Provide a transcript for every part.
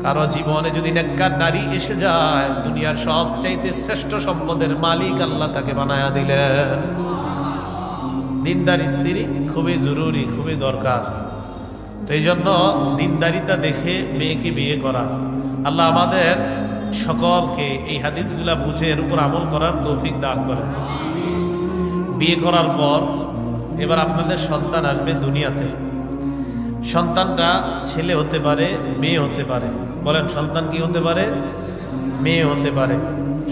কারো জীবনে যদি নেককার নারী এসে যায়, দুনিয়ার সবচাইতে শ্রেষ্ঠ সম্পদের মালিক আল্লাহ তাকে বানায়া দিলেন। দিনদার স্ত্রী খুবই জরুরি, খুবই দরকার। তো এই জন্য দিনদারিতা দেখে মেয়েকে বিয়ে করা। আল্লাহ আমাদের সকলকে এই হাদিসগুলা বুঝে এর উপর আমল করার তৌফিক দান করেন। বিয়ে করার পর এবার আপনাদের সন্তান আসবে দুনিয়াতে। সন্তানটা ছেলে হতে পারে, মেয়ে হতে পারে। বলেন, সন্তান কি হতে পারে? মেয়ে হতে পারে।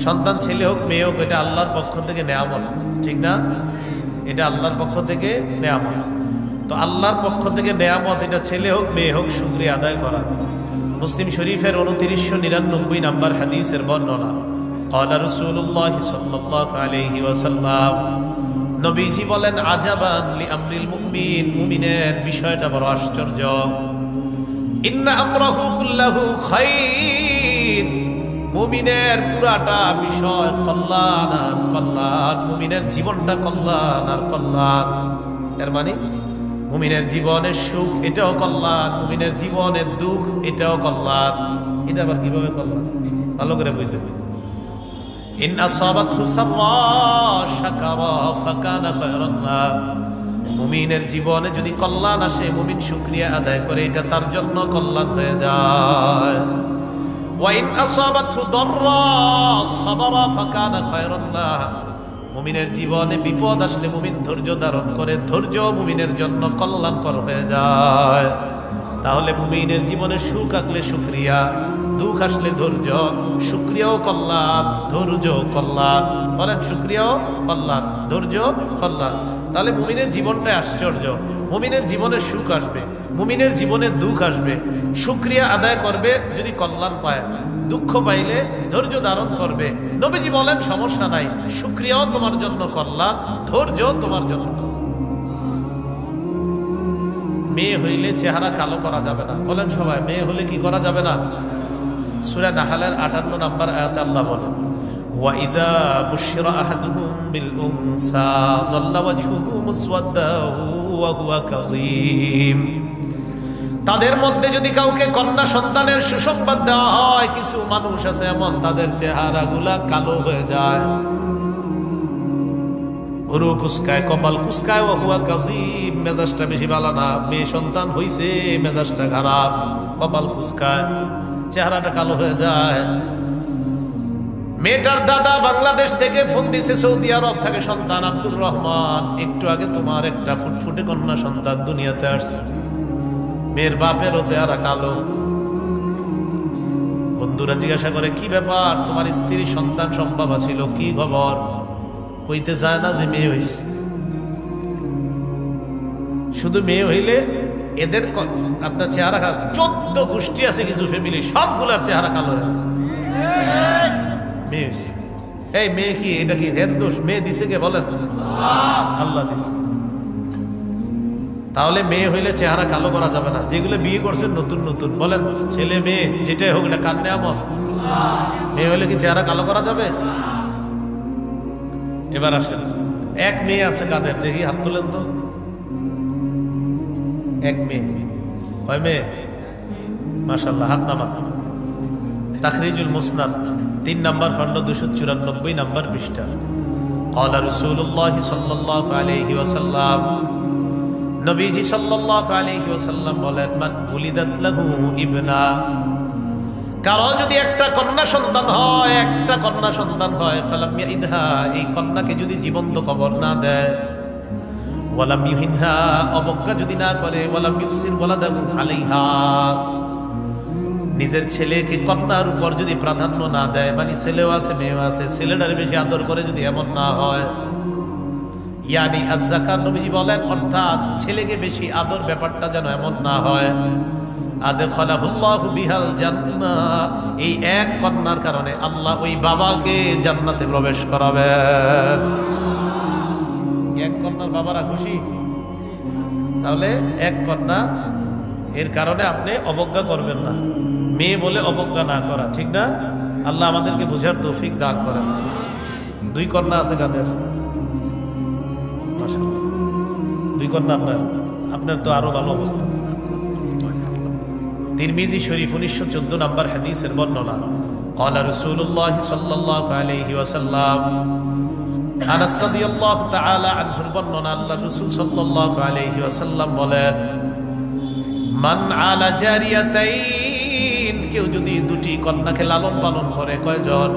সন্তান ছেলে হোক মেয়ে হোক, এটা আল্লাহর পক্ষ থেকে নেয়ামত, ঠিক না? এটা আল্লাহর পক্ষ থেকে নেয়ামত। তো আল্লাহর পক্ষ থেকে নেয়ামত, এটা ছেলে হোক মেয়ে হোক, শুকরিয়া আদায় করা। মুসলিম শরীফের 2999 নম্বর হাদিসের বর্ণনা। ক্বালা রাসূলুল্লাহ সাল্লাল্লাহু আলাইহি ওয়াসাল্লাম, নবীজি বলেন, আজাবান লিআমরিল মুমিন, মুমিনের বিষয়টা বড় আশ্চর্য। ইন্না আমরাহু কুল্লাহু খাইর, মুমিনের পুরাটা বিষয় কল্যাণ আর কল্যাণ। মুমিনের জীবনটা কল্যাণ আর কল্যাণ। এর মানে মুমিনের জীবনের সুখ এটাও কল্যাণ, মুমিনের জীবনের দুঃখ এটাও কল্যাণ। এটা আবার কিভাবে কল্যাণ? ভালো করে বুঝে। ইন আসাবাতহু সাররা শাকারা ফাকানা খায়রান লাহ, মুমিনের জীবনে যদি কল্যাণ আসে, মুমিন শুকরিয়া আদায় করে, এটা তার জন্য কল্যাণ হয়ে যায়। ওয়া ইন আসাবাতহু দাররা সাবারা ফাকানা খায়রান লাহ, মুমিনের জীবনে বিপদ আসলে মুমিন ধৈর্য ধারণ করে, ধৈর্য মুমিনের জন্য কল্যাণকর হয়ে যায়। তাহলে মুমিনের জীবনে সুখ আসলে শুকরিয়া, দুঃখ আসলে ধৈর্য। শুকরিয়াও কল্যাণ, ধৈর্য কল্যাণ। বলেন, শুকরিয়াও কল্যাণ, ধৈর্য কল্যাণ। তাহলে মুমিনের জীবনটাই আশ্চর্য। মুমিনের জীবনে সুখ আসবে, মুমিনের জীবনে দুঃখ আসবে। শুকরিয়া আদায় করবে যদি কল্যাণ পায়, দুঃখ পাইলে ধৈর্য ধারণ করবে। নবীজি বলেন, সমস্যা নাই, শুকরিয়াও তোমার জন্য কল্যাণ, ধৈর্য তোমার জন্য কল্যাণ। মেয়ে হইলে চেহারা কালো করা যাবে না। বলেন সবাই, মেয়ে হলে কি করা যাবে না? সূরা নাহলের 58 নম্বর আয়াতে আল্লাহ বলেন, ওয়া ইযা বুশিরা আহাদুহুম বিল উনসা যাল্লা ওয়াজহুহু মুসওয়াদ্দাও ওয়া হুয়া কাযীম, তাদের মধ্যে যদি কাউকে কন্যা সন্তানের সুসংবাদ দেওয়া হয়, কিছু মানুষ আছে এমন, তাদের চেহারাগুলা কালো হয়ে যায়, ভুরু কুসকায়, কপাল কুসকায়, ওয়া হুয়া কাযীম, মেজাজটা বেশি ভালো না। মেয়ে সন্তান হইছে, মেজাজটা খারাপ, কপাল কুসকায়, চেহারাটা কালো হয়ে যায়। মেয়েটার দাদা বাংলাদেশ থেকে ফোন দিছে, সৌদি আরব থেকে সন্তান আব্দুর রহমান, একটু আগে তোমার একটা ফুটফুটে কন্যা সন্তান দুনিয়াতে আসছে। মেয়ের বাপেরও চেহারা কালো। বন্ধুরা জিজ্ঞাসা করে, কি ব্যাপার, তোমার স্ত্রী সন্তান সম্ভব ছিল, কি খবর? কইতে চায় না যে মেয়ে হইছে। শুধু মেয়ে হইলে এদের আপনার চেহারা কালো। 14 গোষ্ঠী আছে কিছু ফ্যামিলি, সবগুলার চেহারা কালো হয়ে যায়। মেয়ে হইছে, এই মেয়ে কি, এটা কি এর দোষ? মেয়ে দিছে কে বলেন? আল্লাহ দিছে। তাহলে মেয়ে হইলে চেহারা কালো করা যাবে না। যেগুলো বিয়ে করছেন নতুন নতুন, বলেন ছেলে মেয়ে যেটাই হোক, এটা কার নেয়ামত? মেয়ে হইলে কি চেহারা কালো করা যাবে? এবার আসেন, এক মেয়ে আছে কাদের, দেখি হাত তুলেন তো। এক মেয়ে, কয় মেয়ে? মাশাআল্লাহ, হাত নামা। তাখরিজুল মুসনাদ 3 নম্বর খণ্ড 294 নম্বর পৃষ্ঠা। ক্বালা রাসূলুল্লাহ সাল্লাল্লাহু আলাইহি ওয়াসাল্লাম, নবীজি সাল্লাল্লাহু আলাইহি ওয়াসাল্লাম বলেন, মান বুলিদাত লাহু ইবনা, কারো যদি একটা কন্যা সন্তান হয়, একটা কন্যা সন্তান হয়, ফালাম ইয়াইদহা, এই কন্যাকে যদি জীবন্ত কবর না দেয়, ওয়ালাম ইউহিনহা, অবজ্ঞা যদি না করে, ওয়ালাম ইউসির ওয়ালাদাহু আলাইহা, নিজের ছেলেকে কন্যার উপর যদি প্রাধান্য না দেয়, মানে ছেলেও আছে মেয়েও আছে, ছেলেটার বেশি আদর করে যদি এমন না হয়, ইয়ানি আয-যাকার, নবীজি বলেন, অর্থাৎ ছেলেকে বেশি আদর ব্যাপারটা যেন এমন না হয়, আদখালাহুল্লাহু বিহাল জান্নাহ, এই এক কন্যার কারণে আল্লাহ ওই বাবাকে জান্নাতে প্রবেশ করাবেন। এক কন্যার বাবারা খুশি? তাহলে এক কন্যা, এর কারণে আপনি অবজ্ঞা করবেন না। মেয়ে বলে অবজ্ঞা না করা, ঠিক না? আল্লাহ আমাদেরকে বুঝার তৌফিক দান করেন। 2 কন্যা আছে কাদের? মাশাআল্লাহ, 2 কন্যা আপনার। আপনার তো আরো ভালো অবস্থা। তিরমিজি শরীফ 1914 নম্বর হাদিসের বর্ণনা। قال رسول الله صلى الله عليه وسلم আনাস রাদিয়াল্লাহু তাআলা আনহুর বর্ণনা, আল্লাহর রাসূল সাল্লাল্লাহু আলাইহি ওয়াসাল্লাম বলেন, মান আলা জারিয়াতাইন, কেউ যদি দুটি কন্যাকে লালন পালন করে। কয়জন?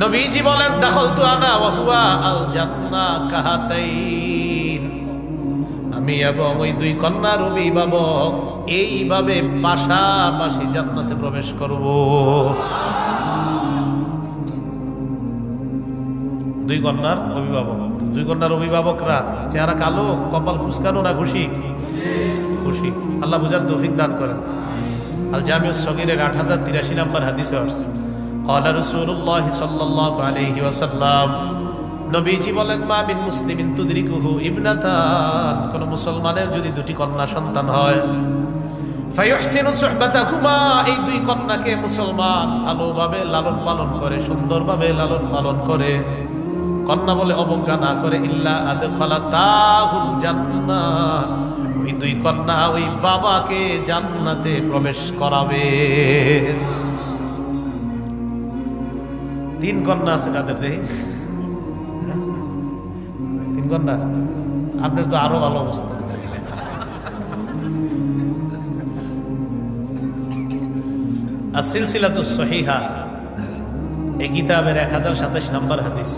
নবীজি বলেন, দাখালতু আনা ওয়া হুয়া আল জান্নাহ কাহাতাইন, আমি এবং ওই দুই কন্যার অভিভাবক এইভাবে পাশাপাশি জান্নাতে প্রবেশ করব। দুই কন্যার অভিভাবক, দুই কন্যার অভিভাবকরা চেহারা কালো, কপাল কুচকানো না খুশি? খুশি। আল্লাহ বুঝার তৌফিক দান করেন। আল জামিউস সগীরের 8083 নম্বর হাদিসে আসছে, ক্বালা রাসূলুল্লাহ সাল্লাল্লাহু আলাইহি ওয়াসাল্লাম, নবীজি বলেন, মা মিন মুসলিমিন তুদরিকুহু ইবনাতান, কোন মুসলমানের যদি দুটি কন্যা সন্তান হয়, ফায়ুহসিনু সুহবাতাহুমা, এই দুই কন্যাকে মুসলমান ভালোভাবে লালন পালন করে, সুন্দরভাবে লালন পালন করে, কন্যা বলে অবজ্ঞা না করে, ইল্লা আদখালাতাহুল জান্নাহ, ওই দুই কন্যা ওই বাবাকে জান্নাতে প্রবেশ করাবে। তিন কন্যা আছে কাদের? দেখি তিন কন্যা, আপনার তো আরো ভালো অবস্থা। as-silsilatus sahihah এই কিতাবের 1027 নম্বর হাদিস,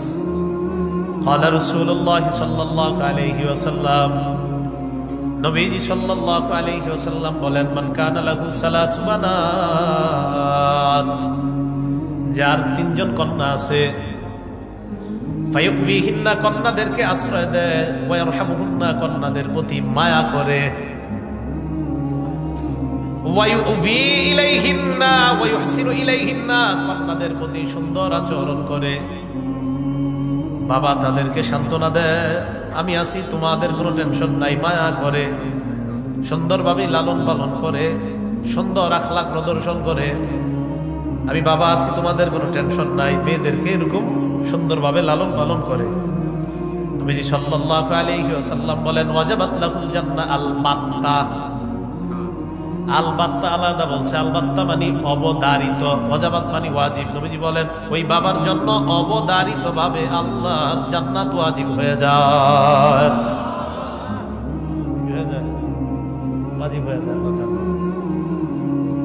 ক্বালা রাসূলুল্লাহ সাল্লাল্লাহু আলাইহি ওয়াসাল্লাম, নবীজি সাল্লাল্লাহু আলাইহি ওয়াসাল্লাম বলেন, মান কানা লাহু সালাসু বানাত, যার তিনজন কন্যা আছে, ফায়ুকবিহিন্না, কন্যাদেরকে আশ্রয় দেয়, ওয়া ইয়ারহামুহুন্না, কন্যাদের প্রতি মায়া করে, ওয়া ইউবি ইলাইহিন্না ওয়া ইউহসিনু ইলাইহিন্না, কন্যাদের প্রতি সুন্দর আচরণ করে, বাবা তাদেরকে সান্ত্বনা দেয়, আমি আছি, তোমাদের কোনো টেনশন নাই, মায়া করে, সুন্দরভাবে লালন পালন করে, সুন্দর আখলাক প্রদর্শন করে, আমি বাবা আছি, তোমাদের কোনো টেনশন নাই, মেয়েদেরকে এরকম সুন্দরভাবে লালন পালন করে। নবীজি সাল্লাল্লাহু আলাইহি ওয়াসাল্লাম বলেন, ওয়াজাবাত লাহুল জান্নাহ আল বাত্তা, আল বাত্তা আলাদা বলছে, আল বাত্তা মানে অবধারিত, ওয়াজাবাত মানে ওয়াজিব। নবীজি বলেন, ওই বাবার জন্য অবধারিত ভাবে আল্লাহর জান্নাত ওয়াজিব হয়ে যায়, ওয়াজিব হয়ে যায়।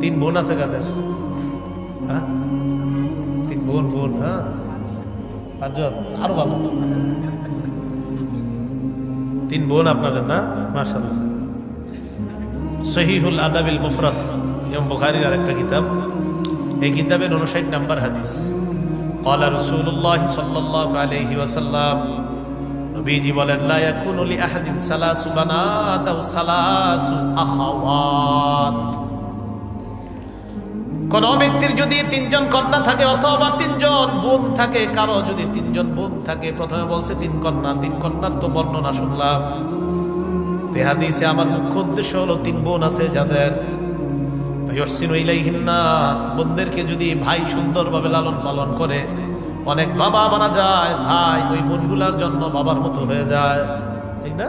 তিন বোন আছে কাদের? হ্যাঁ, তিন বোন। বোন, হ্যাঁ, পাঁচজন, আরো ভালো। তিন বোন আপনাদের না? মাশাআল্লাহ। সহিহুল আদাবিল মুফরাদ, ইমাম বুখারীর আরেকটা কিতাব, এই কিতাবের 59 নম্বর হাদিস, ক্বালা রাসূলুল্লাহ সাল্লাল্লাহু আলাইহি ওয়াসাল্লাম, নবীজি বলেন, লা ইয়াকুনু লি আহাদিন সালাসু বানাত আও সালাসু আখাওয়াত, কোন ব্যক্তির যদি তিনজন কন্যা থাকে অথবা তিনজন বোন থাকে, কারো যদি তিনজন বোন থাকে, প্রথমে বলছে তিন কন্যা, তিন কন্যার তো বর্ণনা শুনলাম, হাদিসে আমার মুখ্য উদ্দেশ্য হলো তিন বোন আছে যাদের, ইউহসিনু ইলাইহিন্না, বোনদেরকে যদি ভাই সুন্দরভাবে লালন পালন করে, অনেক বাবা মারা যায়, ভাই ওই বোনগুলার জন্য বাবার মতো হয়ে যায়, ঠিক না?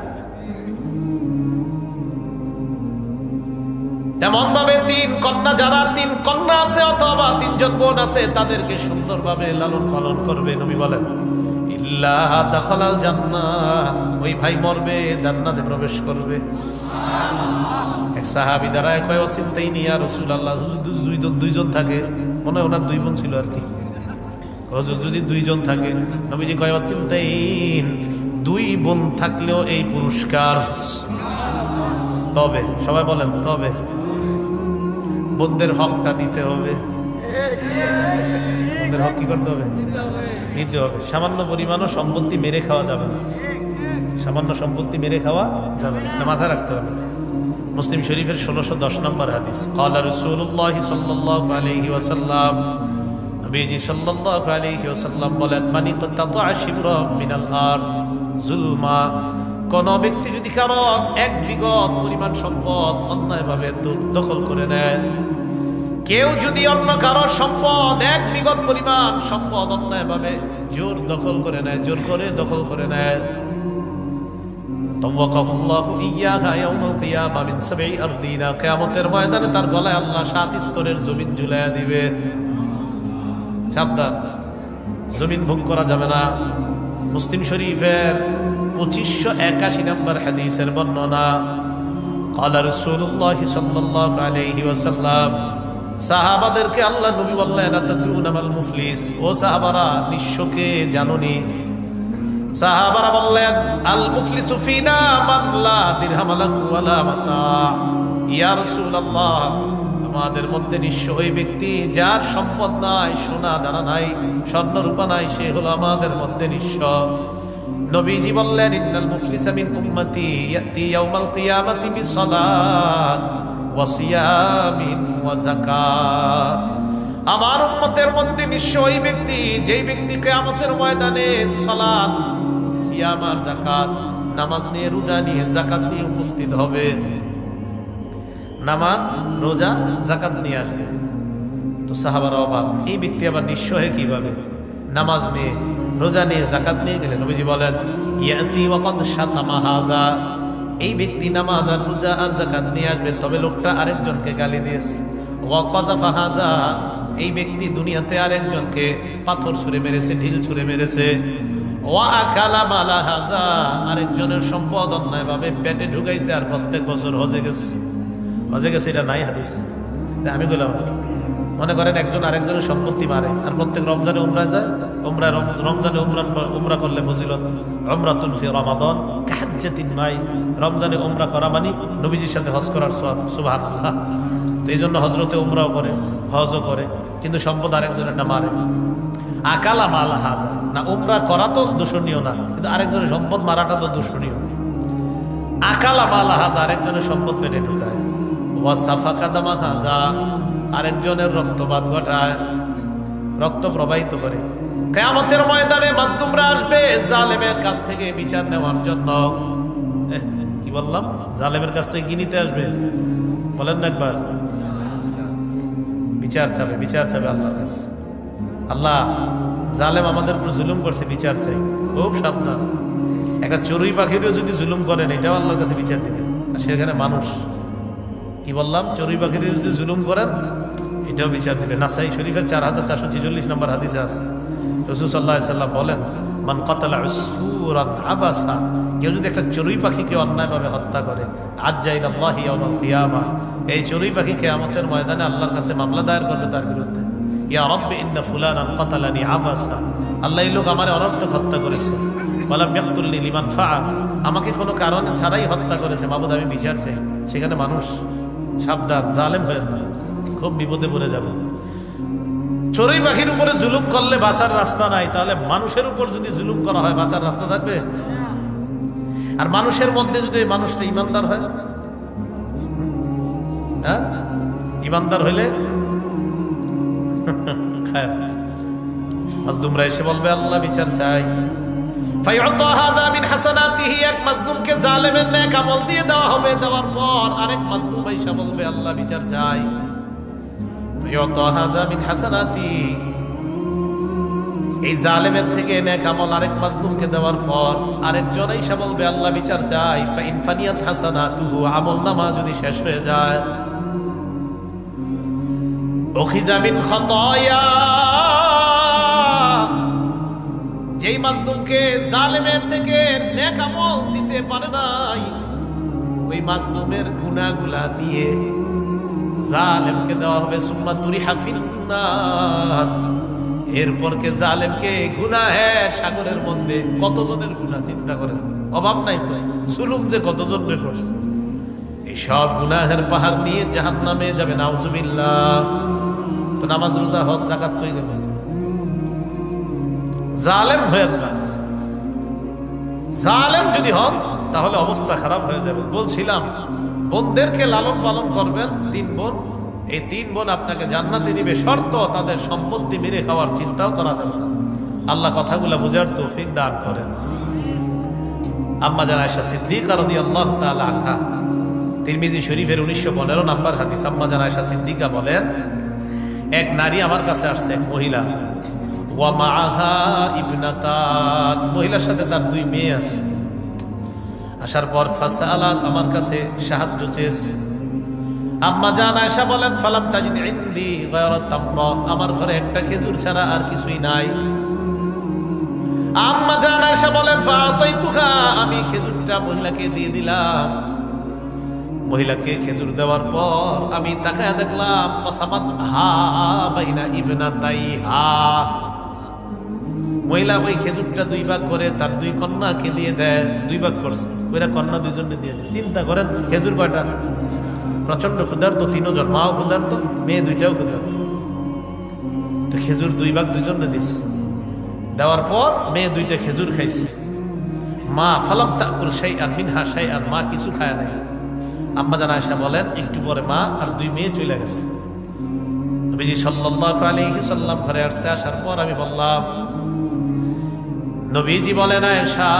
তেমন ভাবে তিন কন্যা, যারা তিন কন্যা আছে অথবা তিনজন বোন আছে, তাদেরকে সুন্দরভাবে লালন পালন করবে। নবী বলেন, ইল্লা দাখালাল জান্নাহ, ওই ভাই মরবে, জান্নাতে প্রবেশ করবে। এক সাহাবী দাঁড়ায় কয়, ওয়াসিনতাইনি ইয়া রাসূলুল্লাহ, দুইজন থাকে, মনে হয় ওনার দুই বোন ছিল আর কি, হুজুর যদি দুইজন থাকে, নবীজি কয়, ওয়াসিনতাইন, দুই বোন থাকলেও এই পুরস্কার। তবে সবাই বলেন, তবে বোনদের হকটা দিতে হবে, বোনদের হক কি করতে হবে? দিতে হবে। সামান্য পরিমাণও সম্পত্তি মেরে খাওয়া যাবে না, সামান্য সম্পত্তি মেরে খাওয়া যাবে না, মাথায় রাখতে হবে। মুসলিম শরীফের 1610 নম্বর হাদিস, ক্বালা রাসূলুল্লাহ সাল্লাল্লাহু আলাইহি ওয়াসাল্লাম, নবীজি সাল্লাল্লাহু আলাইহি ওয়াসাল্লাম বলেন, মান ইতাতা শিবরাম মিনাল আরদ যুলমা, কোন ব্যক্তি যদি কারো এক বিঘত পরিমাণ সম্পদ অন্যায়ভাবে দখল করে নেয়, কেউ যদি অন্য কারো সম্পদ এক বিঘত পরিমাণ সম্পদ অন্যায়ভাবে জোর দখল করে নেয়, জোর করে দখল করে নেয়, তাওয়াকাহুল্লাহু ইয়্যাহা ইয়াউমাল কিয়ামা মিন সাবঈ আরদিনা, কিয়ামতের ময়দানে তার গলায় আল্লাহ 7 স্তরের জমিন ঝুলাইয়া দিবে। সাবধান, জমিন ভোগ করা যাবে না। মুসলিম শরীফের 2581 নম্বর হাদিসের বর্ণনা, ক্বালা রাসূলুল্লাহ সাল্লাল্লাহু আলাইহি ওয়াসাল্লাম, সাহাবাদেরকে আল্লাহ নবী বললেন, আতাদরুনা মাল মুফলিস, ও সাহাবারা নিঃস্বকে জানোনি? সাহাবারা বললেন, আল মুফলিসু ফিনা মান লা দিরহাম লাহু ওয়ালা মাতা। ইয়া রাসূলুল্লাহ, আমাদের মধ্যে নিঃস্ব ওই ব্যক্তি যার সম্পদ নাই, সোনা দানা নাই, স্বর্ণ রূপা নাই, সে হলো আমাদের মধ্যে নিঃস্ব। নবীজি বললেন, ইন্নাল মুফলিসা মিন উম্মতি ইয়াতি ইয়াউমাল কিয়ামাতি বিসসালাত ওয়া সিয়ামিন ওয়া যাকাত। আমার উম্মতের মধ্যে নিঃস্ব ওই ব্যক্তি যেই ব্যক্তি কিয়ামতের ময়দানে সালাত, সিয়াম আর যাকাত, নামাজ নিয়ে, রোজা নিয়ে, যাকাত নিয়ে উপস্থিত হবে। নামাজ, রোজা, যাকাত নিয়ে আসবে। তো সাহাবারা অবাক, এই ব্যক্তি আবার নিঃস্ব হয়ে কিভাবে নামাজ নিয়ে, রোজা নিয়ে, যাকাত নিয়ে গেলেন? নবীজি বলেন, ইয়াতি ওয়া কদ শাতামা হাযা, এই ব্যক্তি নামাজ আর রোজা আর যাকাত নিয়ে আসবে, তবে লোকটা আরেকজনকে গালি দিয়েছে। ওয়া কাযাফা হাযা, এই ব্যক্তি দুনিয়াতে আরেকজনকে পাথর ছুঁড়ে মেরেছে, ঢিল ছুঁড়ে মেরেছে। ওয়া আকালা মালা হাযা, আরেকজনের সম্পদ অন্যায়ভাবে পেটে ঢুকাইছে আর প্রত্যেক বছর হজে গেছে। হজে গেছে, এটা নাই হাদিস, আমি বললাম। মনে করেন একজন আরেকজনের সম্পত্তি মারে আর প্রত্যেক রমজানে উমরা যায়, রমজানে উমরা করলে ফজিলত, উমরাতুন ফি রমাদান কাহাজ্জাতিন মাই, রমজানে উমরা করা মানে নবীজির সাথে হজ করার সওয়াব। সুবহানাল্লাহ। তো এই জন্য হজরতে উমরাও করে, হজও করে, কিন্তু সম্পদ আরেকজনের না মারে। আকালা মালা হাজা, না উমরা করা তো দূষণীয় না, কিন্তু আরেকজনের সম্পদ মারাটা তো দূষণীয়। আকালা মালা হাজা, আরেকজনের সম্পদ পেটে ঢুকায়। ওয়া সাফাকা দামা হাজা, আরেকজনের রক্তপাত ঘটায়, রক্ত প্রবাহিত করে। কিয়ামতের ময়দানে মাজলুমরা আসবে জালেমের কাছ থেকে বিচার নেওয়ার জন্য। কি বললাম? জালেমের কাছ থেকে কি নিতে আসবে? বলেন না একবার। বিচার চাবে, বিচার চাবে আল্লাহর কাছে। আল্লাহ, জালেম আমাদের উপর জুলুম করছে, বিচার চাই। খুব সাবধান, একটা চড়ুই পাখিরও যদি জুলুম করেন, এটাও আল্লাহর কাছে বিচার দিবে। আর সেখানে মানুষ, কি বললাম, চড়ুই পাখির যদি জুলুম করেন, এটাও বিচার দিবে। নাসাই শরীফের 4446 নম্বর হাদিসে আছে, রাসূল সাল্লাল্লাহু আলাইহি ওয়াসাল্লাম বলেন, মান কাতালা উসফুরান আবাসা, কেউ যদি একটা চড়ুই পাখিকে অন্যায়ভাবে হত্যা করে, আজ্জা ইলাল্লাহি ইয়াউমাল কিয়ামা, এই চড়ুই পাখি কিয়ামতের ময়দানে আল্লাহর কাছে মামলা দায়ের করবে তার বিরুদ্ধে। ইয়া রাব্বি ইন্না ফুলানান কাতালানি আবাসা, আল্লাহ এই লোক আমার অনর্থক হত্যা করেছে। ওয়ালাম ইয়াকতুলনি লিমান ফাআল, আমাকে কোনো কারণ ছাড়াই হত্যা করেছে, মাবুদ আমি বিচার চাই। সেখানে মানুষ, সাবধান, জালেম হয়ে না, খুব বিপদে পড়ে যাবে। চড়ুই পাখির উপরে জুলুম করলে বাঁচার রাস্তা নাই, তাহলে মানুষের উপর যদি জুলুম করা হয় বাঁচার রাস্তা থাকবে? আর মানুষের মধ্যে যদি মানুষটা ইমানদার হয়, হ্যাঁ, ইমানদার হইলে মাজলুমরা এসে বলবে, আল্লাহ বিচার চাই। ফায়ুতা হাদা মিন হাসানাতিহি, এক মাজলুমকে জালেমের নেক আমল দিয়ে দেওয়া হবে। দেওয়ার পর আরেক মাজলুম এসে বলবে, আল্লাহ বিচার চাই। ফায়ুতা হাদা মিন হাসানাতি, এই জালেমের থেকে নেক আমল আরেক মাজলুমকে দেওয়ার পর আরেকজন এসে বলবে, আল্লাহ বিচার চাই। ফাইন ফানিয়াত হাসানাতুহু, আমলনামা যদি শেষ হয়ে যায়, উখিযা মিন খাতায়া, যেই মাজলুমকে জালেমের থেকে নেক আমল দিতে পারে নাই, ওই মাজলুমের গুনাহগুলা নিয়ে জালেমকে দেওয়া হবে। সুম্মা তুরিহা ফিন্নার, এরপর কে জালেমকে গুনাহের সাগরের মধ্যে, কতজনের গুনাহ চিন্তা করেন, অভাব নাই তো, জুলুম যে কতজনের করছে, এই সব গুনাহের পাহাড় নিয়ে জাহান্নামে যাবে, নাউজুবিল্লাহ। তো নামাজ, রোজা, হজ, যাকাত কই গেল? জালেম হয়েন না। জালেম যদি হন তাহলে অবস্থা খারাপ হয়ে যাবে। বলছিলাম, বোনদেরকে লালন পালন করবেন, 3 বোন, এই 3 বোন আপনাকে জান্নাতে নিবে, শর্ত তাদের সম্পত্তি মেরে খাওয়ার চিন্তাও করা যাবে না। আল্লাহ কথাগুলো বুঝার তৌফিক দান করেন। আম্মা জান আয়েশা সিদ্দিকা রাদিয়াল্লাহু তাআলা আনহা, তিরমিজি শরীফের 1915 নম্বর হাদিস, আম্মা জান আয়েশা সিদ্দিকা বলেন, এক নারী আমার কাছে আসছে, এক মহিলা, ওয়া মাআহা ইবনাতান, মহিলার সাথে তার 2 মেয়ে আছে। আসার পর ফাসালাত, আমার কাছে সাহায্য চেয়েছে। আম্মা জান আয়েশা বলেন ফালাম তাজিদ ইনদি গায়রা তামরা, আমার ঘরে একটা খেজুর ছাড়া আর কিছুই নাই। আম্মা জান আয়েশা বলেন ফাআতাইতুহা, আমি খেজুরটা মহিলাকে দিয়ে দিলাম। মহিলাকে খেজুর দেওয়ার পর আমি তাকায় দেখলাম কসামাত হা বাইনা ইবনাতাইহা, মহিলা ওই খেজুরটা দুই ভাগ করে তার দুই কন্যাকে দিয়ে দেয়। দুই ভাগ করছে, ওইরা কন্যা দুইজনকে দিয়ে দেয়। চিন্তা করেন খেজুর কয়টা, প্রচন্ড ক্ষুধার্ত, তিনজন, মাও ক্ষুধার্ত, মেয়ে দুইটাও ক্ষুধার্ত। তো খেজুর দুই ভাগ দুইজনে দিচ্ছে। দেওয়ার পর মেয়ে দুইটা খেজুর খাইছে। মা ফালাম তাকুল শাইআন মিনহা শাইআন, মা কিছু খায় নাই। আম্মা জান আয়েশা বলেন একটু পরে মা আর দুই মেয়ে চলে গেছে। নবীজি সাল্লাল্লাহু আলাইহি সাল্লাম ঘরে আসছে। আসার পর আমি বললাম, নবীজি বলেন আয়েশা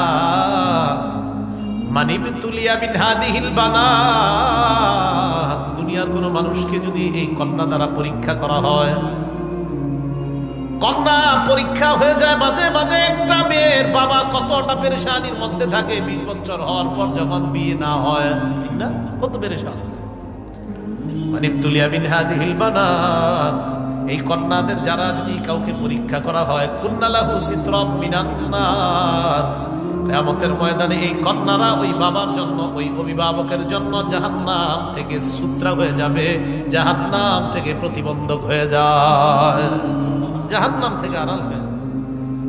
মানিবতুলিয়া মিন হাদিহিল বানাত, দুনিয়ার কোন মানুষকে যদি এই কন্যা দ্বারা পরীক্ষা করা হয়, কন্যা পরীক্ষা হয়ে যায়, মাঝে মাঝে একটা মেয়ের বাবা কতটা পেরেশানির মধ্যে থাকে। 20 বছর হওয়ার পর যখন বিয়ে না হয়, ঠিক না, কত পেরেশান। মানিবতুলিয়া মিন হাদিহিল বানাত, এই কন্যাদের যারা যদি কাউকে পরীক্ষা করা হয়, কুন্নালাহু সিতরাম মিনান নার, কিয়ামতের ময়দানে এই কন্যারা ওই বাবার জন্য, ওই অভিভাবকের জন্য জাহান্নাম থেকে সূত্রা হয়ে যাবে, জাহান্নাম থেকে প্রতিবন্ধক হয়ে যায়, জাহান্নাম থেকে আড়াল হয়ে যাবে।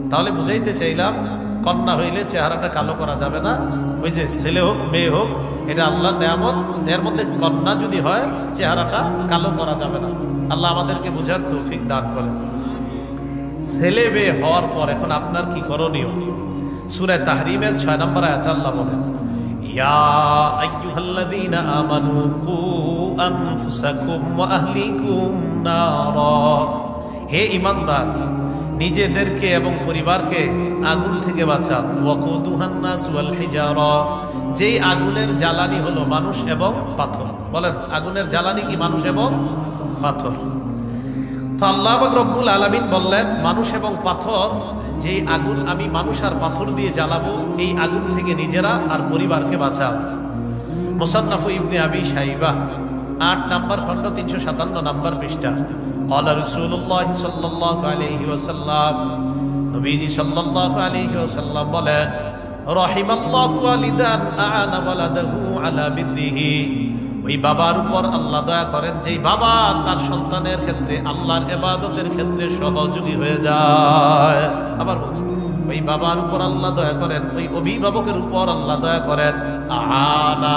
তাহলে বুঝাইতে চাইলাম কন্যা হইলে চেহারাটা কালো করা যাবে না। ওই যে ছেলে হোক মেয়ে হোক, এটা আল্লাহর নেয়ামত, এর মধ্যে কন্যা যদি হয় চেহারাটা কালো করা যাবে না। আল্লাহ আমাদেরকে বুঝার তৌফিক দান করেন। ছেলে মেয়ে হওয়ার পর এখন আপনার কি করণীয়? সূরা তাহরিমের 6 নম্বর আয়াতে আল্লাহ বলেন, ইয়া আইয়ুহাল্লাযীনা আমানু কু আনফুসাকুম ওয়া আহলিকুম নারা, হে ঈমানদার, নিজেদেরকে এবং পরিবারকে আগুন থেকে বাঁচাও। ওয়াকুদুহান নাস ওয়াল হিজারা, যেই আগুনের জ্বালানি হলো মানুষ এবং পাথর। বলেন আগুনের জ্বালানি কি মানুষ এবং পাথর? তো আল্লাহ পাক রব্বুল আলামিন বললেন মানুষ এবং পাথর, যেই আগুন আমি মানুষ আর পাথর দিয়ে জ্বালাবো, এই আগুন থেকে নিজেরা আর পরিবারকে বাঁচাও। মুসান্নাফ ইবনে আবি শাইবা 8 নম্বর খণ্ড 357 নম্বর পৃষ্ঠা। ক্বালা রাসূলুল্লাহ সাল্লাল্লাহু আলাইহি ওয়াসাল্লাম, নবীজি সাল্লাল্লাহু আলাইহি ওয়াসাল্লাম বলেন, রাহিমাল্লাহু ওয়ালিদান আ'ানা ওয়ালাদাহু আলা বিররিহি, ওই বাবার উপর আল্লাহ দয়া করেন যেই বাবা তার সন্তানের ক্ষেত্রে, আল্লাহর ইবাদতের ক্ষেত্রে সহযোগী হয়ে যায়। আবার বলছি, ওই বাবার উপর আল্লাহ দয়া করেন, ওই অভিভাবকের উপর আল্লাহ দয়া করেন। আ'ানা,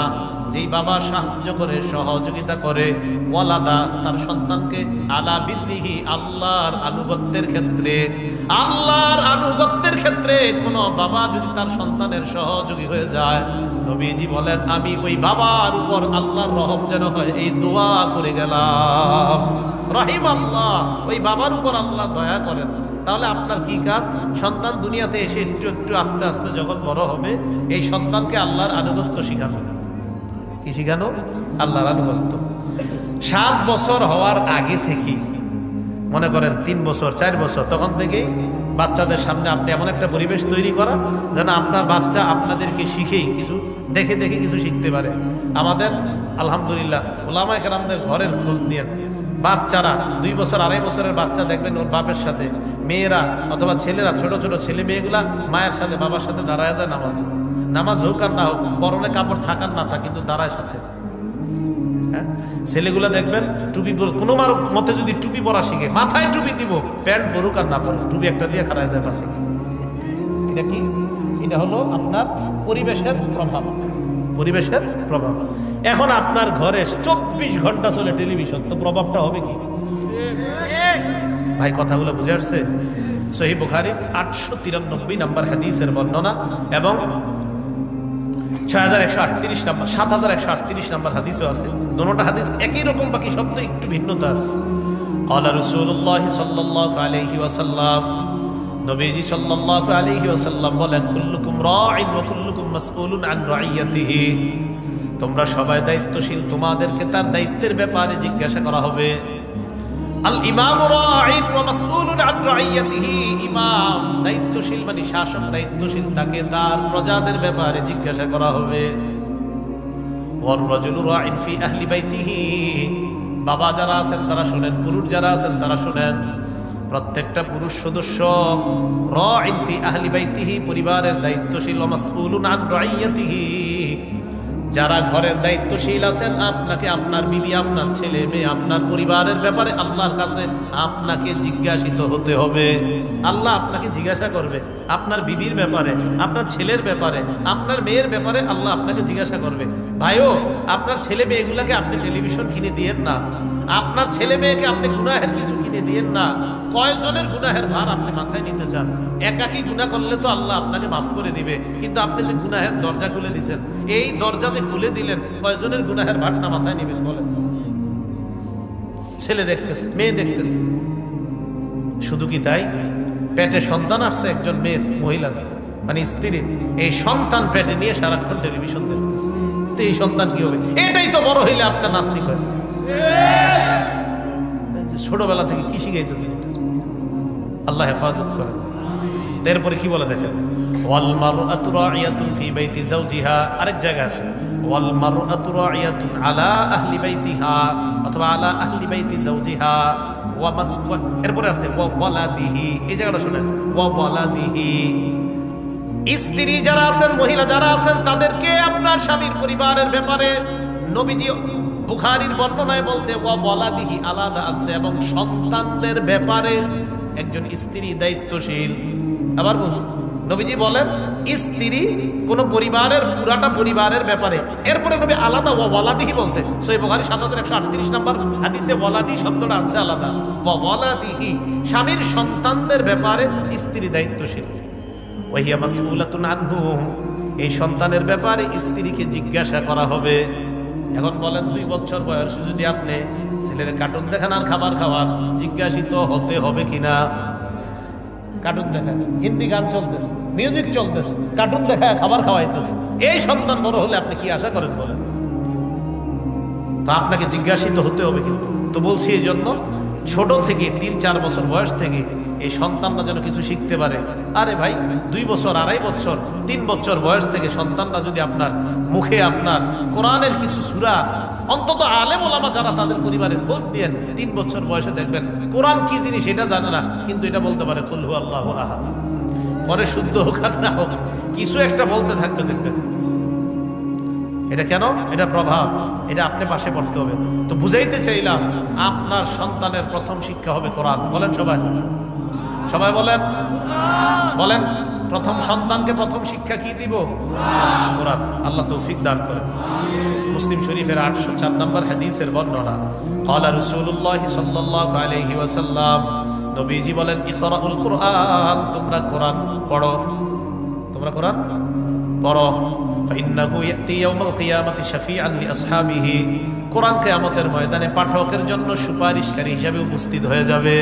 যেই বাবা সাহায্য করে, সহযোগিতা করে, ওয়ালাদা, তার সন্তানকে, আলা বিররিহি, আল্লাহর আনুগত্যের ক্ষেত্রে। আল্লাহর আনুগত্যের ক্ষেত্রে কোন বাবা যদি তার সন্তানের সহযোগী হয়ে যায়, নবীজি বলেন আমি ওই বাবার উপর আল্লাহর রহম যেন হয়, এই দোয়া করে গেলাম। রহিম আল্লাহ, ওই বাবার উপর আল্লাহ দয়া করেন। তাহলে আপনার কি কাজ? সন্তান দুনিয়াতে এসে একটু একটু আস্তে আস্তে যখন বড় হবে, এই সন্তানকে আল্লাহর আনুগত্য শিখানো। কি শিখানো? আল্লাহর আনুগত্য। 7 বছর হওয়ার আগে থেকে, মনে করেন 3 বছর 4 বছর, তখন থেকেই বাচ্চাদের সামনে আপনি এমন একটা পরিবেশ তৈরি করা যেন আপনার বাচ্চা আপনাদেরকে শিখেই কিছু দেখে দেখে কিছু শিখতে পারে। আমাদের আলহামদুলিল্লাহ ওলামায়ে কেরামদের ঘরের খোঁজ নিয়ে বাচ্চারা 2 বছর 2.5 বছরের বাচ্চা দেখবেন ওর বাপের সাথে, মেয়েরা অথবা ছেলেরা, ছোট ছোট ছেলে মেয়েগুলা মায়ের সাথে বাবার সাথে দাঁড়ায় যায় নামাজে। নামাজ হোক আর না হোক, পরনে কাপড় থাকার না থাক, কিন্তু দাঁড়ায় সাথে। হ্যাঁ, ছেলেগুলা দেখবেন টুপি, কোনো মতে যদি টুপি পরা শিখে, মাথায় টুপি দিব, প্যান্ট পরুক আর না পরুক, টুপি একটা দিয়ে খাড়ায় যায় পাশে। এটা কি? এটা হলো আপনার পরিবেশের প্রভাব, পরিবেশের প্রভাব। এখন আপনার ঘরে 24 ঘন্টা চলে টেলিভিশন, তো প্রভাবটা হবে কি? ভাই কথাগুলো বুঝে আসছে? সহিহ বুখারীর 893 নম্বর হাদিসের বর্ণনা এবং 6138 নম্বর 7138 নম্বর হাদিসও আছে। দুটোটা হাদিস একই রকম, বাকি শব্দ একটু ভিন্নতা আছে। ক্বালা রাসূলুল্লাহ সাল্লাল্লাহু আলাইহি ওয়াসাল্লাম, নবীজি সাল্লাল্লাহু আলাইহি ওয়াসাল্লাম বলেন, কুল্লুকুম রাঈন ওয়া কুল্লুকুম মাসউলুন আন রাইয়াতিহি, তোমরা সবাই দায়িত্বশীল, তোমাদেরকে তার দায়িত্বের ব্যাপারে জিজ্ঞাসা করা হবে। আল ইমামু রাঈন ওয়া মাসউলুন আন রাইয়াতিহি, ইমাম দায়িত্বশীল মানে শাসক দায়িত্বশীল, তাকে তার প্রজাদের ব্যাপারে জিজ্ঞাসা করা হবে। ওয়ার রাজুলু রাঈন ফি আহলি বাইতিহি, বাবা যারা আছেন তারা শুনেন, পুরুষ যারা আছেন তারা শুনেন, প্রত্যেকটা পুরুষ সদস্য রাঈন ফি আহলি বাইতিহি, পরিবারের দায়িত্বশীল, ওয়া মাসউলুন আন রাইয়াতিহি, যারা ঘরের দায়িত্বশীল আছেন, আপনাকে আপনার বিবি, আপনার ছেলে মেয়ে, আপনার পরিবারের ব্যাপারে আল্লাহর কাছে আপনাকে জিজ্ঞাসিত হতে হবে। আল্লাহ আপনাকে জিজ্ঞাসা করবে আপনার বিবির ব্যাপারে, আপনার ছেলের ব্যাপারে, আপনার মেয়ের ব্যাপারে আল্লাহ আপনাকে জিজ্ঞাসা করবে। ভাইও, আপনার ছেলে মেয়েগুলাকে আপনি টেলিভিশন কিনে দিয়েন না, আপনার ছেলে মেয়েকে আপনি গুনাহের কিছু কিনে দিয়েন না। কয়জনের গুনাহের ভার আপনি মাথায় নিতে চান? একাকি গুনাহ করলে তো আল্লাহ আপনাকে মাফ করে দিবে, কিন্তু আপনি যে গুনাহের দরজা খুলে দিয়েছেন, এই দরজা যে খুলে দিলেন, কয়জনের গুনাহের ভারটা মাথায় নেবেন বলেন? ছেলে দেখতেছে, মেয়ে দেখতেছে। শুধু কি তাই? পেটে সন্তান আসছে একজন মেয়ের, মহিলার মানে স্ত্রীর, এই সন্তান পেটে নিয়ে সারাক্ষণ টেলিভিশন দেখতেছে। তো এই সন্তান কি হবে? এটাই তো বড় হইলে আপনার নাস্তিক হয়। ছোটবেলা থেকে কি শিখাইতেছে? আল্লাহ হেফাজত করেন। এরপরে কি বলে দেখেন, ওয়াল মারআতু রাইয়াতুন ফি বাইতি যাওজিহা, আরেক জায়গা আছে ওয়াল মারআতু রাইয়াতুন আলা আহলি বাইতিহা অথবা আলা আহলি বাইতি যাওজিহা ওয়া মাসওয়া, এরপরে আছে ওয়া ওয়ালাদিহি। এই জায়গাটা শুনেন, ওয়া ওয়ালাদিহি, স্ত্রী যারা আছেন, মহিলা যারা আছেন, তাদেরকে আপনার স্বামীর পরিবারের ব্যাপারে নবীজি বুখারীর বর্ণনায় বলছে ওয়া ওয়ালাদিহি আলাদা আছে, এবং সন্তানদের ব্যাপারে একজন স্ত্রী দায়িত্বশীল। আবার বলছে নবীজি বলেন স্ত্রী কোন পরিবারের পুরাটা পরিবারের ব্যাপারে, এরপরে নবী আলাদা ওয়া ওয়ালাদিহি বলছে। সহিহ বুখারী ৭১৩৮ নম্বর হাদিসে ওয়ালাদি শব্দটা আনছে আলাদা। ওয়া ওয়ালাদিহি, স্বামীর সন্তানদের ব্যাপারে স্ত্রী দায়িত্বশীল। ওয়া হিয়া মাসউলাতুন আনহু, এই সন্তানের ব্যাপারে স্ত্রীকে জিজ্ঞাসা করা হবে। এখন বলেন ২ বছর বয়সে যদি আপনি ছেলের কার্টুন দেখান আর খাবার খাওয়ান, জিজ্ঞাসিত হতে হবে কিনা? কার্টুন দেখা, হিন্দি গান চলতেছে, মিউজিক চলতেছে, কার্টুন দেখা, খাবার খাওয়াইতেছে, এই সন্তান বড় হলে আপনি কি আশা করেন বলেন? তো আপনাকে জিজ্ঞাসিত হতে হবে কিন্তু। তো বলছি এই জন্য ছোট থেকে ৩-৪ বছর বয়স থেকে এই সন্তানরা যেন কিছু শিখতে পারে। আরে ভাই, ২ বছর, ২.৫ বছর, ৩ বছর বয়স থেকে সন্তানরা যদি আপনার মুখে আপনার কোরআনের কিছু সূরা, অন্তত আলেম ওলামা যারা তাদের পরিবারের খোঁজ দিয়েন, ৩ বছর বয়সে দেখবেন কোরআন কি জিনিস এটা জানে না, কিন্তু এটা বলতে পারে কুল হু আল্লাহু আহাদ। পরে শুদ্ধ হোক আর না হোক, কিছু একটা বলতে থাকবে দেখবেন। এটা কেন? এটা প্রভাব, এটা আপনি পাশে পড়তে হবে। তো বুঝাইতে চাইলাম, আপনার সন্তানের প্রথম শিক্ষা হবে কোরআন। বলেন সবাই, সবাই বলেন, বলেন প্রথম সন্তানকে প্রথম শিক্ষা কি দিব? কোরআন। আল্লাহ তৌফিক দান করেন। মুসলিম শরীফের ৮০৪ নম্বর হাদিসের বর্ণনা, ক্বালা রাসূলুল্লাহ সাল্লাল্লাহু আলাইহি ওয়াসাল্লাম, নবীজি বলেন ইকরাউল কুরআন, তোমরা কোরআন পড়ো, তোমরা কোরআন পড়ো। ফাইন্নাহু ইয়াতি ইয়াউমাল কিয়ামাতি শাফিআন লিআসহাবিহি, কোরআন কিয়ামতের ময়দানে পাঠকের জন্য সুপারিশকারী হিসেবে উপস্থিত হয়ে যাবে।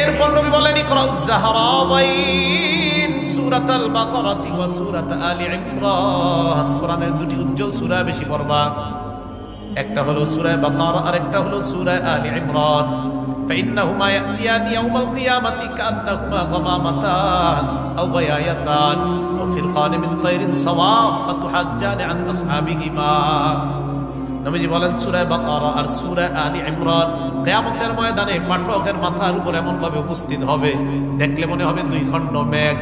এরপর নবী বলেন ইকরাউজ যাহরাওয়াইন, সূরাতুল বাকারা ওয়া সূরাত আলি ইমরান, কোরআনের ২টি উজ্জ্বল সূরা বেশি পড়বা। একটা হলো সূরা বাকারা আর একটা হলো সূরা আলি ইমরান। ফাইন্নাহুমা ইয়াতিয়ানি ইয়াউমাল কিয়ামাতি কান্নাহুমা গামামাতান আও গায়ায়াতান ওয়া ফিরকান মিন তায়রিন সাওয়াফ ফাতুহাজ্জানি আন আসহাবিহিমা। নবীজি বলেন সূরা বাকারা আর সূরা আলি ইমরান কিয়ামতের ময়দানে পাঠকের মাথার উপর এমন ভাবে উপস্থিত হবে, দেখলে মনে হবে ২ খণ্ড মেঘ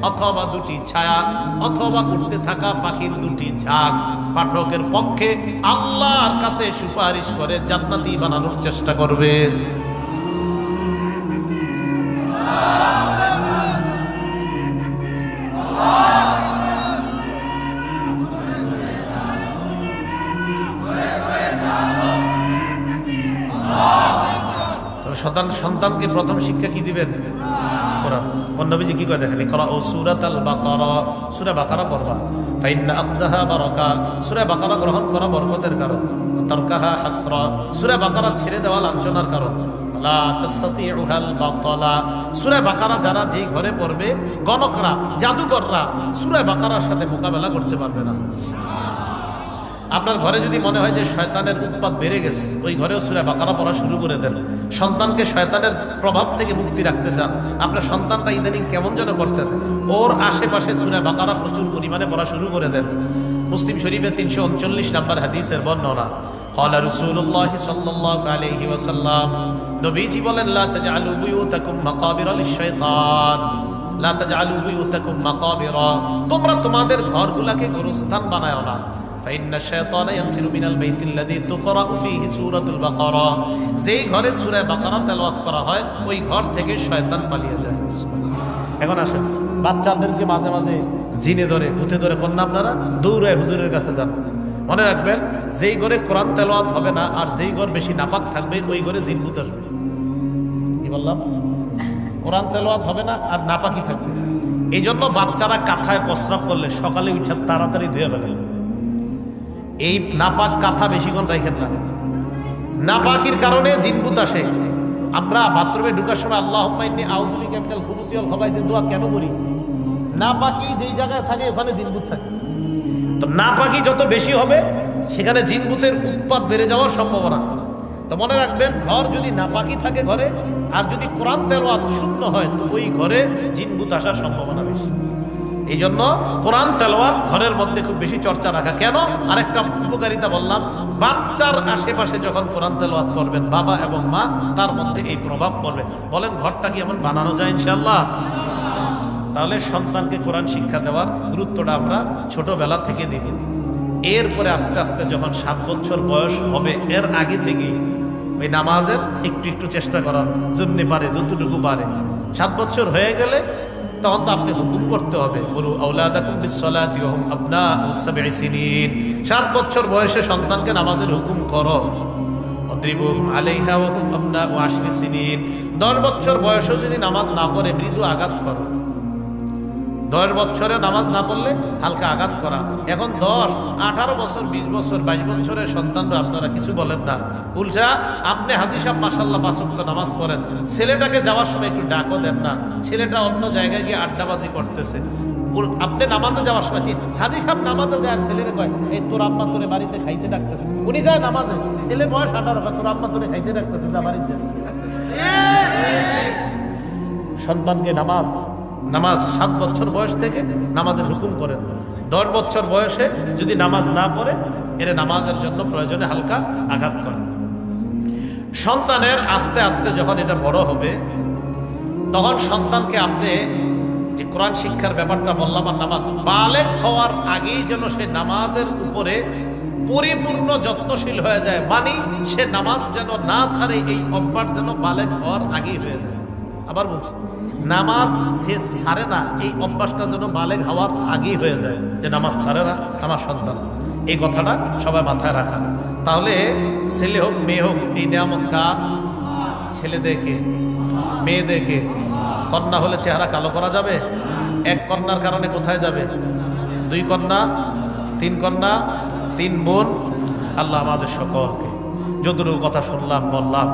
অথবা ২টি ছায়া অথবা উড়তে থাকা পাখির ২টি ঝাঁক পাঠকের পক্ষে আল্লাহর কাছে সুপারিশ করে জান্নাতি বানানোর চেষ্টা করবে। সন্তানকে প্রথম শিক্ষা কি দিবেন? কোরআন। নবীজি কি করে দেখেন, ইকরাউ সূরাতাল বাকারা, সূরা বাকারা পড়বা। ফাইন্না আখযাহা বারাকা, সূরা বাকারা গ্রহণ করা বরকতের কারণ। তারকাহা হাসরা, সূরা বাকারা ছেড়ে দেওয়া লাঞ্ছনার কারণ। লা তাসতাতিউহাল বাতালা, সূরা বাকারা যারা যেই ঘরে পড়বে, গণকরা, জাদুকররা সূরা বাকারার সাথে মোকাবেলা করতে পারবে না। আপনার ঘরে যদি মনে হয় যে শয়তানের উৎপাত বেড়ে গেছে, ওই ঘরেও সূরা বাকারা পড়া শুরু করে দেন। সন্তানকে শয়তানের প্রভাব থেকে মুক্তি রাখতে চান, আপনার সন্তানটা ইদানিং কেমন যেন করতেছে, ওর আশেপাশে সূরা বাকারা প্রচুর পরিমাণে পড়া শুরু করে দেন। মুসলিম শরীফে 339 নম্বর হাদিসের বর্ণনা, قال رسول الله صلى الله عليه وسلم, নবীজি বলেন, লা তাজআলু বুয়ুতাকুম মাকাবিরা লিশ-শাইতান, লা তাজআলু বুয়ুতাকুম মাকাবিরা, তোমরা তোমাদের ঘরগুলোকে গোরস্থান বানায়ো না। ফাইন্না শাইতানা ইয়ানফিরু মিনাল বাইতিল্লাযী তুকরাউ ফীহি সূরাতুল বাকারা, যেই ঘরে সূরা বাকারা তেলাওয়াত করা হয় ওই ঘর থেকে শয়তান পালিয়ে যায়। এখন আসেন, বাচ্চাদেরকে মাঝে মাঝে জিনে ধরে, ভূতে ধরে কোন না, আপনারা দৌড়ে হুজুরের কাছে যান। মনে রাখবেন, যেই ঘরে কোরআন তেলাওয়াত হবে না আর যেই ঘর বেশি নাপাক থাকবে ওই ঘরে জিন ভূত আসবে। কি বললাম? কোরআন তেলাওয়াত হবে না আর নাপাকি থাকবে। এই জন্য বাচ্চারা কাঁথায় প্রস্রাব করলে সকালে উঠে তাড়াতাড়ি ধুয়ে ফেলেন। এই নাপাক কাঁথা বেশিক্ষণ রাখেন না, নাপাকির কারণে জিন ভূত আসে। আমরা বাথরুমে ঢুকার সময় আল্লাহুম্মা ইন্নী আউযু বিকা মিনাল খুবুসি ওয়াল খাবাইসির দোয়া কেন করি? নাপাকি যেই জায়গায় থাকে ওখানে জিন ভূত থাকে। তো নাপাকি যত বেশি হবে সেখানে জিন ভূতের উৎপাত বেড়ে যাওয়ার সম্ভাবনা। তো মনে রাখবেন, ঘর যদি নাপাকি থাকে ঘরে আর যদি কোরআন তেলাওয়াত শূন্য হয় তো ওই ঘরে জিন ভূত আসার সম্ভাবনা বেশি। এই জন্য কোরআন তেলাওয়াত ঘরের মধ্যে খুব বেশি চর্চা রাখা। কেন? আরেকটা উপকারিতা বললাম, বাচ্চার আশেপাশে যখন কোরআন তেলাওয়াত করবেন বাবা এবং মা, তার মধ্যে এই প্রভাব পড়বে। বলেন ঘরটা কি এমন বানানো যায় ইনশাআল্লাহ? তাহলে সন্তানকে কোরআন শিক্ষা দেওয়ার গুরুত্বটা আমরা ছোটবেলা থেকে দিব। এরপরে আস্তে আস্তে যখন 7 বছর বয়স হবে, এর আগে থেকে ওই নামাজের একটু একটু চেষ্টা করার জন্য পারে, যতটুকু পারে। 7 বছর হয়ে গেলে তখন তো আপনি হুকুম করতে হবে, বুরু আওলাদাকুম বিস-সালাতি ওয়া হুম আবনাউ 7 সিনিন। 7 বছর বয়সে সন্তানকে নামাজের হুকুম করো। অদ্রিবুহুম আলাইহা ওয়া হুম আবনাউ 10 সিনিন। 10 বছর বয়সে যদি নামাজ না পড়ে মৃদু আঘাত করো। 10 বছরে নামাজ না পড়লে হালকা আঘাত করা। এখন 10, 18 বছর, 20 বছর, 22 বছরের সন্তানরা আপনারা কিছু বলেন না, উল্টা আপনি হাজী সাহেব মাশাআল্লাহ 5 ওয়াক্ত নামাজ পড়েন, ছেলেটাকে যাওয়ার সময় একটু ডাকও দেন না। ছেলেটা অন্য জায়গায় গিয়ে আড্ডাবাজি করতেছে, আপনি নামাজে যাওয়ার সময় হাজী সাহেব নামাজে যায়, ছেলেরে কয়, এই তোর আম্মা তোরে বাড়িতে খাইতে ডাকতেছে। উনি যায় নামাজে, ছেলে বয়স 18, তোর আম্মা তোরে খাইতে ডাকতেছে, যা বাড়িতে। সন্তানকে নামাজ 7 বছর বয়স থেকে নামাজের হুকুম করেন। 10 বছর বয়সে যদি নামাজ না পড়ে, এর নামাজের জন্য প্রয়োজনে হালকা আঘাত করেন। সন্তানের আস্তে আস্তে যখন এটা বড় হবে, তখন সন্তানকে আপনি যে কোরআন শিক্ষার ব্যাপারটা বললাম, আর নামাজ বালেগ হওয়ার আগেই যেন সে নামাজের উপরে পরিপূর্ণ যত্নশীল হয়ে যায়, মানে সে নামাজ যেন না ছাড়ে, এই অভ্যাস যেন বালেগ হওয়ার আগেই হয়ে যায়। আবার বলছি, নামাজ সে ছাড়ে না, এই অভ্যাসটা যেন বালেগ হওয়ার আগেই হয়ে যায়, যে নামাজ ছাড়ে না আমার সন্তান। এই কথাটা সবাই মাথায় রাখা। তাহলে ছেলে হোক মেয়ে হোক, এই নিয়ামত কার? ছেলে দেখে, মেয়ে দেখে। কন্যা হলে চেহারা কালো করা যাবে? 1 কন্যার কারণে কোথায় যাবে? 2 কন্যা, 3 কন্যা, 3 বোন। আল্লাহ আমাদের সকলকে যতটুকু কথা শুনলাম বললাম,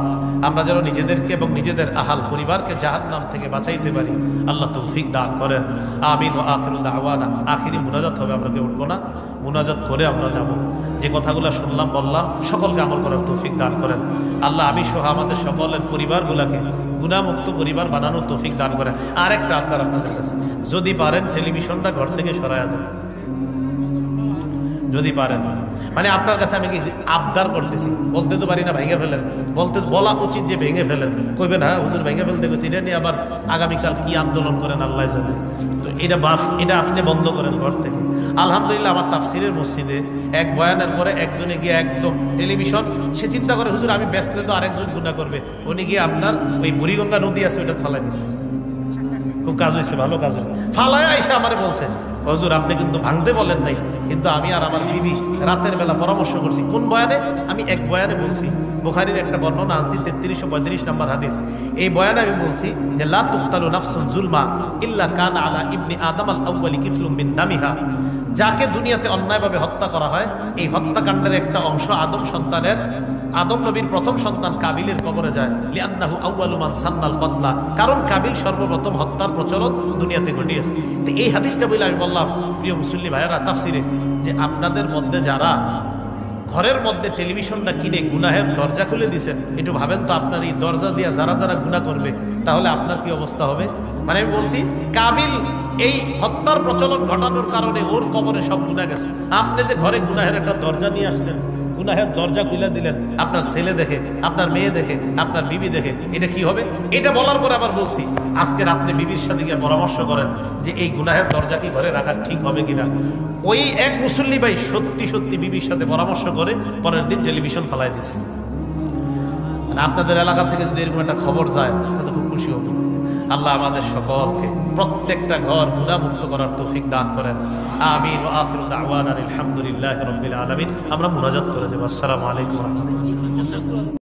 আমরা যেন নিজেদেরকে এবং নিজেদের আহাল পরিবারকে জাহান্নাম থেকে বাঁচাইতে পারি, আল্লাহ তৌফিক দান করেন। আমিন। ওয়া আখিরু দাওয়ানা, আখিরি মুনাজাত হবে, আমরা কেউ উঠবো না, মুনাজাত করে আমরা যাব। যে কথাগুলো শুনলাম বললাম, সকলকে আমল করার তৌফিক দান করেন আল্লাহ। আমি সহ আমাদের সকলের পরিবারগুলোকে গুনাহমুক্ত পরিবার বানানোর তৌফিক দান করেন। আরেকটা আবদার আপনাদের কাছে, যদি পারেন টেলিভিশনটা ঘর থেকে সরাইয়া দেন, যদি পারেন। মানে আপনার কাছে আমি কি আবদার করতেছি, বলতে তো পারি না ভেঙে ফেলেন, বলা উচিত যে ভেঙে ফেলেন। কইবেন হ্যাঁ হুজুর ভেঙে ফেলতে গেছি, এটা নিয়ে আবার আগামীকাল কি আন্দোলন করেন আল্লাহ জানে। তো এটা আপনি বন্ধ করেন ঘর থেকে। আলহামদুলিল্লাহ, আমার তাফসিরের মসজিদে এক বয়ানের পরে একজনে গিয়ে একদম টেলিভিশন, সে চিন্তা করে হুজুর আমি বেচলে তো আরেকজন গুনাহ করবে, উনি গিয়ে আপনার ওই বুড়িগঙ্গা নদী আছে ওইটা ফালাই দিচ্ছে। খুব কাজ হয়েছে, ভালো কাজ হয়েছে। ফালায় আইসা আমারে বলছে, হুজুর আপনি কিন্তু ভাঙতে বলেন নাই, কিন্তু আমি আর আমার বিবি রাতের বেলা পরামর্শ করছি। কোন বয়ানে? আমি এক বয়ানে বলছি, বুখারীর একটা বর্ণনা আনছি, 3335 নম্বর হাদিস। এই বয়ানে আমি বলছি যে লা তুকতালু নাফসুন জুলমা ইল্লা কানা আলা ইবনি আদম আল আউয়ালি কিফলুম মিন দামিহা। যাকে দুনিয়াতে অন্যায়ভাবে হত্যা করা হয়, এই হত্যাকাণ্ডের একটা অংশ আদম সন্তানের, আদম নবীর প্রথম সন্তান কাবিলের কবরে যায়। লিআন্নাহু আউয়ালু মান সান্নাল কতলা, কারণ কাবিল সর্বপ্রথম হত্যার প্রচলন দুনিয়াতে ঘটিয়েছে। তো এই হাদিসটা বলে আমি বললাম প্রিয় মুসল্লি ভাইয়েরা তাফসিরে, যে আপনাদের মধ্যে যারা ঘরের মধ্যে টেলিভিশনটা কিনে গুনাহের দরজা খুলে দিয়েছেন, একটু ভাবেন তো আপনার এই দরজা দিয়ে যারা যারা গুনাহ করবে তাহলে আপনার কি অবস্থা হবে? মানে আমি বলছি কাবিল এই হত্যার প্রচলন ঘটানোর কারণে ওর কবরে সব গুনাহ গেছে। আপনি যে ঘরে গুনাহের একটা দরজা নিয়ে আসছেন, গুনাহের দরজা খুলে দিলেন, আপনার ছেলে দেখে, আপনার মেয়ে দেখে, আপনার বিবি দেখে, এটা কি হবে? এটা বলার পরে আবার বলছি আজকে রাত্রে বিবির সাথে গিয়ে পরামর্শ করেন যে এই গুনাহের দরজা কি ঘরে রাখা ঠিক হবে কিনা। ওই এক মুসল্লি ভাই সত্যি সত্যি বিবির সাথে পরামর্শ করে পরের দিন টেলিভিশন ফালাই দিচ্ছে। আপনাদের এলাকা থেকে যদি এরকম একটা খবর যায় তাহলে খুব খুশি হব। আল্লাহ আমাদের সকলকে প্রত্যেকটা ঘর গুনাহমুক্ত করার তৌফিক দান করেন। আমিন ওয়া আখিরু দাওয়ানা আলহামদুলিল্লাহি রাব্বিল আলামিন। আমরা মুনাজাত করে যাব। আসসালামু আলাইকুম ওয়া রাহমাতুল্লাহ।